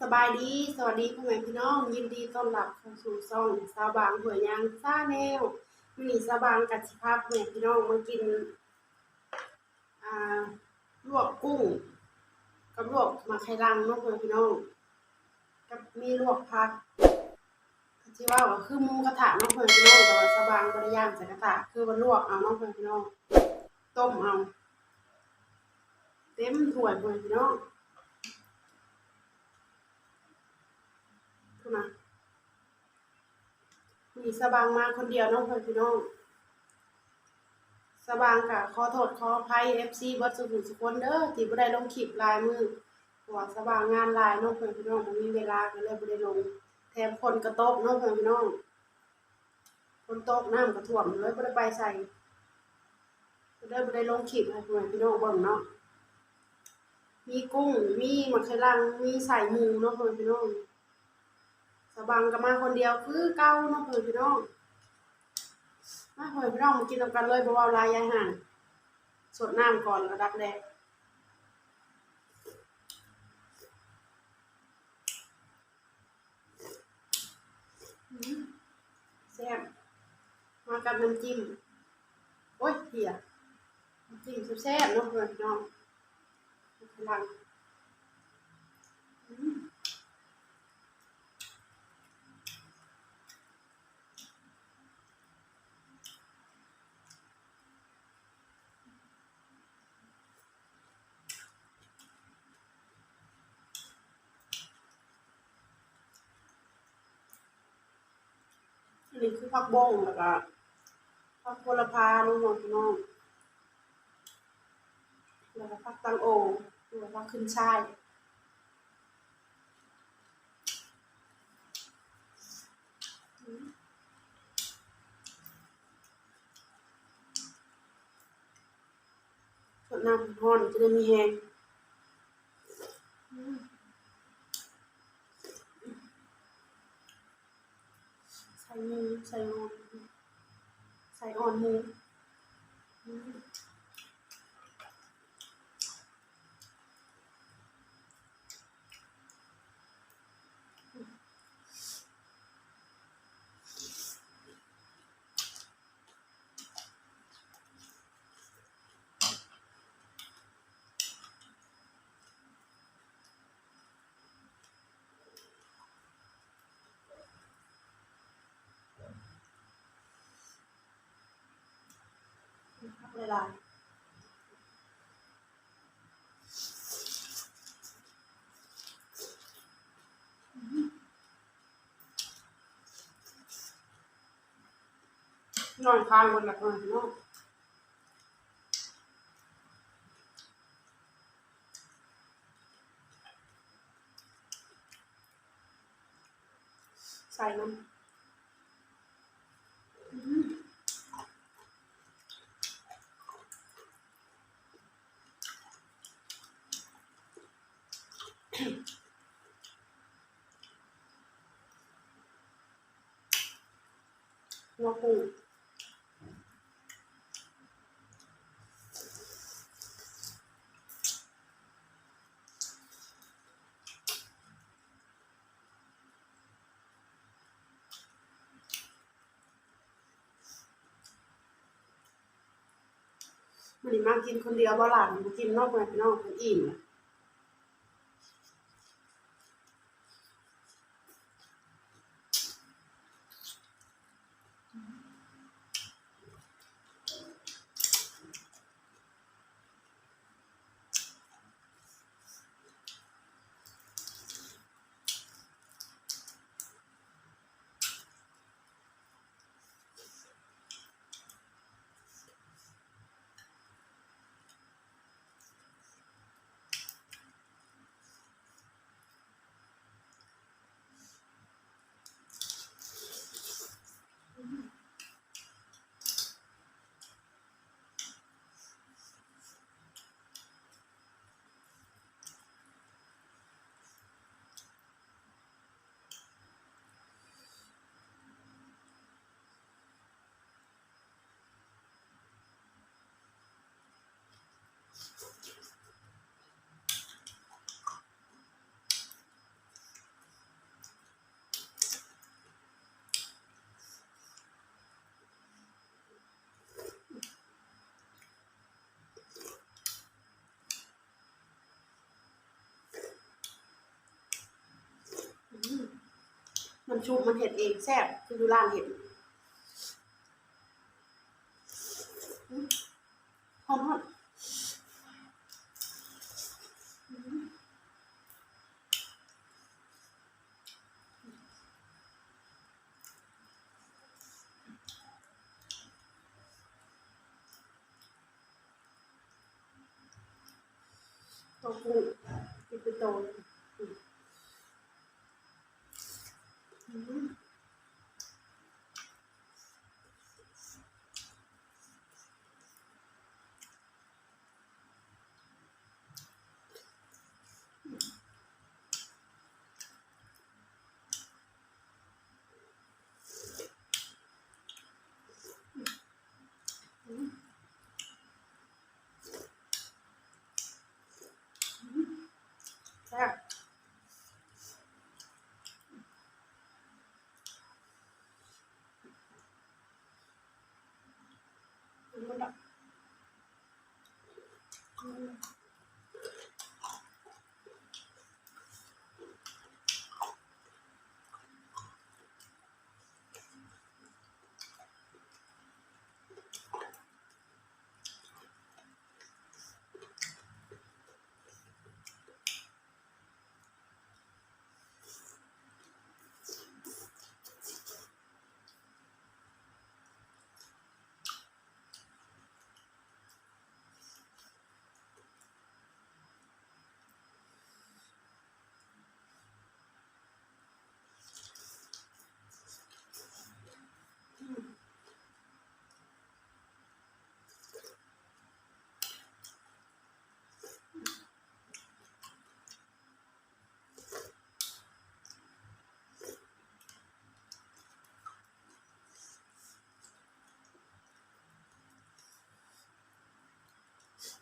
สบายดีสวัสดีพ่อแม่พี่น้องยินดีต้อนรับเข้าสู่ช่องสาวบางหัวยยางซ่าแนวมื้อนี้สาวบางกับสิพาพ่อแม่พี่น้องมากินอ่าลวกกุ้งกับลวกหมักไข่ลังเนาะพ่อแม่พี่น้องกับมีลวกผักที่ว่าก็คือหมูกระทะเนาะพ่อแม่พี่น้องแต่ว่าสาวบางบ่ได้ย่างใส่กระทะคือว่าลวกเอาเนาะพ่อแม่พี่น้องต้มเอาเต็มถ้วยพ่อแม่พี่น้องพุ่นน่ะมีสาวบางมาคนเดียวเนาะพ่อแม่พี่น้อง สบางค่ะขอโทษขออภัย FC เบิดสุขุมสุคนเด้อที่บ่ได้ลงคลิปหลายมื้อเพราะว่าสบางงานหลายเนาะเพิ่นพี่น้องบ่มีเวลาก็เลยบ่ได้ลงแถมฝนก็ตกเนาะเพิ่นพี่น้องฝนตกน้ำก็ท่วมเลยบ่ได้ไปไสก็เลยบ่ได้ลงคลิปให้เพิ่นพี่น้องเบิ่งเนาะมีกุ้งมีหมักไข่ลังมีใส่หมูเนาะเพิ่นพี่น้องสบางก็มาคนเดียวคือเก่าเนาะเพิ่นพี่น้องมาเพิ่นพี่น้องมากินนำกันเลยบ่เว้าหลายยายห่างสดน้ำก่อนระดับแรก แซ่บมากับน้ำจิ้มโอ๊ยเหี้ยน้ำจิ้มแซ่บๆเนาะเพื่อนพี่น้องพลังอืมอันนี้คือผักบ้งแล้วก็ผักโหระพาเนาะพี่น้องแล้วก็ผักตังโอแล้วก็ผักขึ้นช่ายอืมสดน้ำร้อนจะได้มีแฮงอืมใส่หมูใส่อ่อนใส่อ่อนหมูอืมผักหลายๆนอนค้างบนหลังพี่น้องใส่น้ำอืมหัวกุ้ง มื้อนี้มากินคนเดียวบ่ล่ะบ่กินนอกแม่พี่น้องเพิ่นอิ่ม มันชุบมันเห็ดเองแซ่บคืออยู่ร้านเห็ดหอมๆตัวกุ้งเป็นโตแซ่บมันแบบ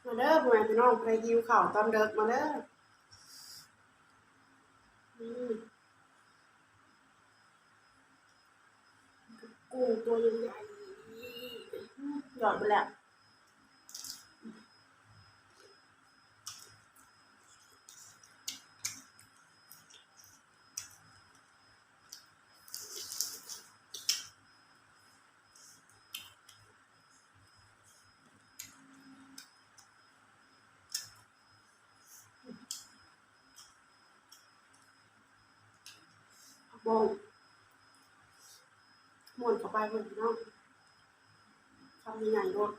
มาเด้อพ่อแม่พี่น้องไปหิวข้าวตอนเด็กมาเด้อกุ้งตัวใหญ่ๆหยอดไปแล้วบองม้วนเข้าไปเพื่อนพี่น้องทำยังไงรส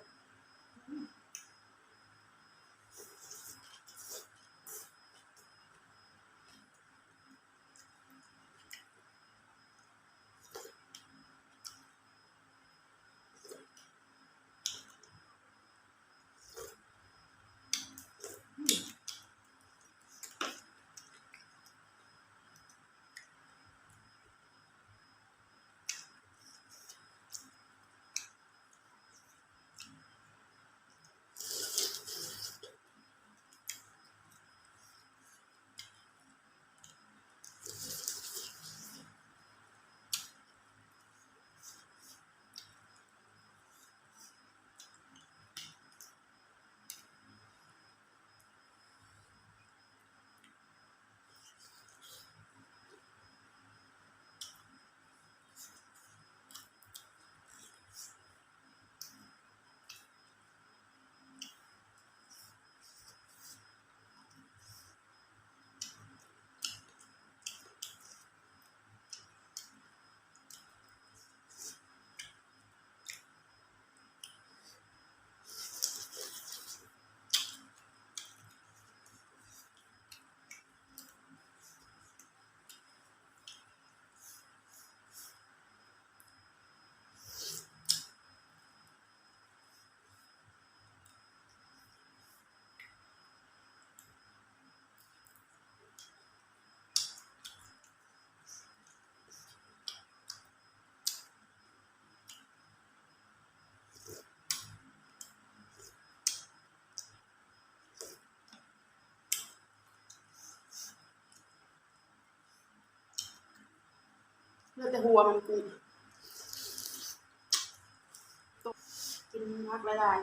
เลือดแต่หัวมันกุ้งกินพักละลาย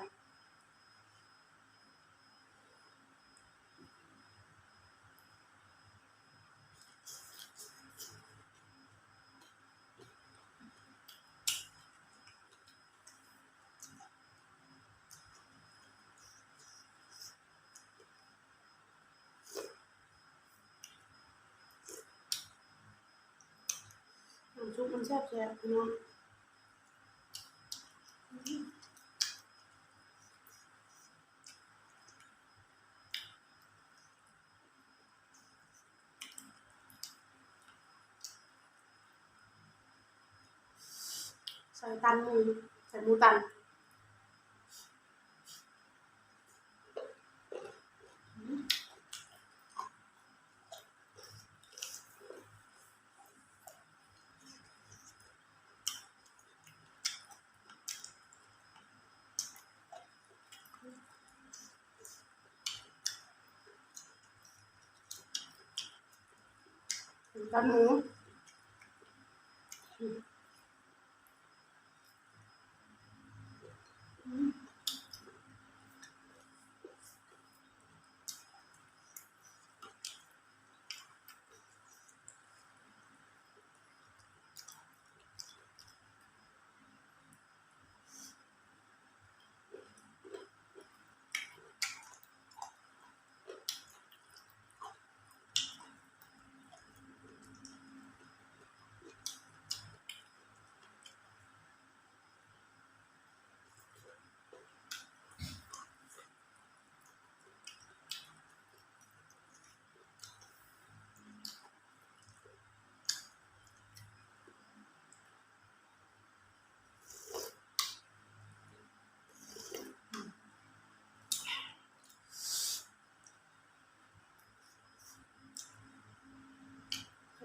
แซ่บๆพี่น้องใส่ตันหมูใส่หมูตันตันหมู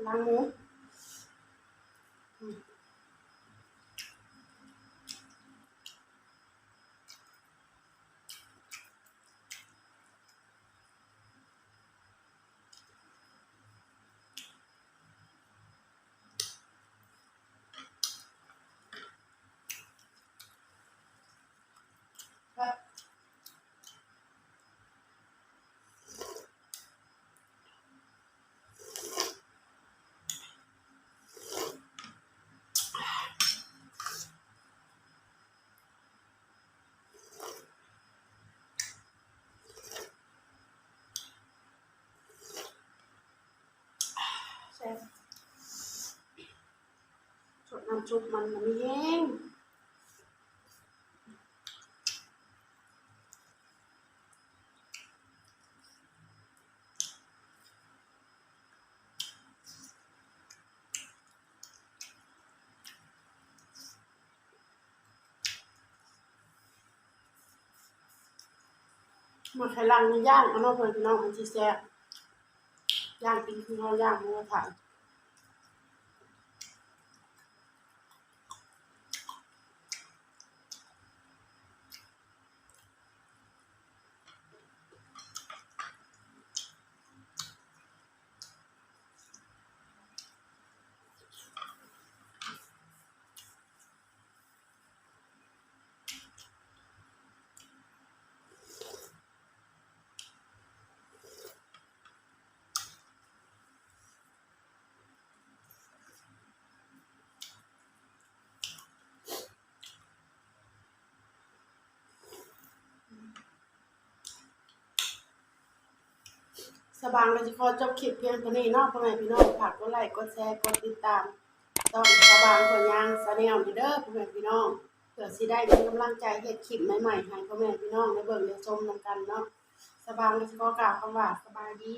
ล้างหมูแซ่บสดน้ำซุปมันมีแห้งมาไข่ลังนี่ย่างเอาเนาะเพื่อนพี่น้องมันสิแซ่บย่างกินคือเฮาย่างหมูกระทะสบางก็สิขอจบคลิปเพียงเท่านี้เนาะพ่อแม่พี่น้องฝากกดไลค์กดแชร์กดติดตามต้องสบางหัวยางชาแนลเด้อพ่อแม่พี่น้องเพื่อสิได้มีกำลังใจเฮ็ดคลิปใหม่ๆให้พ่อแม่พี่น้องได้เบิ่งได้ชมนำกันเนาะสบางก็สิขอกล่าวคำว่าสบายดี